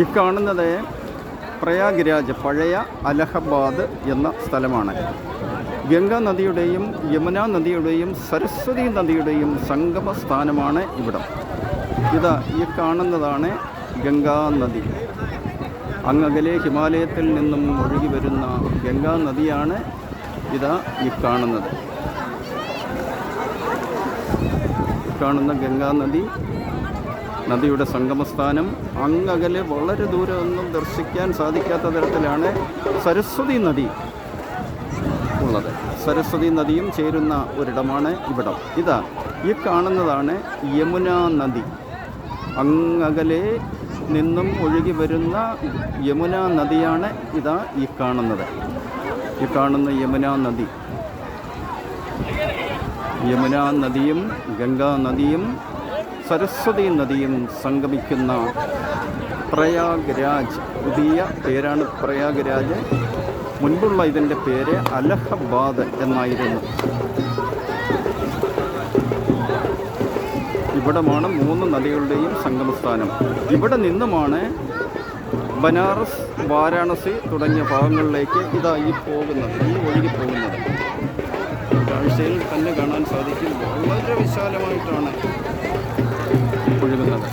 ഈ കാണുന്നത് പ്രയാഗ്രാജ്, പഴയ അലഹബാദ് എന്ന സ്ഥലമാണ്. ഗംഗാ നദിയുടെയും യമുന നദിയുടെയും സരസ്വതി നദിയുടെയും സംഗമ സ്ഥാനമാണ് ഇവിടം. ഇതാ ഈ കാണുന്നതാണ് ഗംഗാ നദി. അങ്ങകലെ ഹിമാലയത്തിൽ നിന്നും ഒഴുകി വരുന്ന ഗംഗാ നദിയാണ് ഇതാ ഈ കാണുന്നത്. കാണുന്ന ഗംഗാ നദി, നദിയുടെ സംഗമസ്ഥാനം. അങ്ങകലെ വളരെ ദൂരെ ഒന്നും ദർശിക്കാൻ സാധിക്കാത്ത തരത്തിലാണ് സരസ്വതി നദി ഉള്ളത്. സരസ്വതി നദിയും ചേരുന്ന ഒരിടമാണ് ഇവിടം. ഇതാ ഈ കാണുന്നതാണ് യമുന നദി. അങ്ങകലെ നിന്നും ഒഴുകി വരുന്ന യമുന നദിയാണ് ഇതാ ഈ കാണുന്നത്. ഈ കാണുന്ന യമുന നദി. യമുന നദിയും ഗംഗാ നദിയും സരസ്വതി നദിയും സംഗമിക്കുന്ന പ്രയാഗ്രാജ്. പുതിയ പേരാണ് പ്രയാഗ്രാജ്. മുൻപുള്ള ഇതിൻ്റെ പേര് അലഹബാദ് എന്നായിരുന്നു. ഇവിടമാണ് 3 നദികളുടെയും സംഗമസ്ഥാനം. ഇവിടെ നിന്നുമാണ് ബനാറസ്, വാരാണസി തുടങ്ങിയ ഭാഗങ്ങളിലേക്ക് ഇതാ ഈ പോകുന്നത്, ഈ ഒഴുകി പോകുന്നത്. കാഴ്ചയിൽ തന്നെ കാണാൻ സാധിക്കും. വളരെ വിശാലമായിട്ടാണ് ഒഴുകുന്നത്.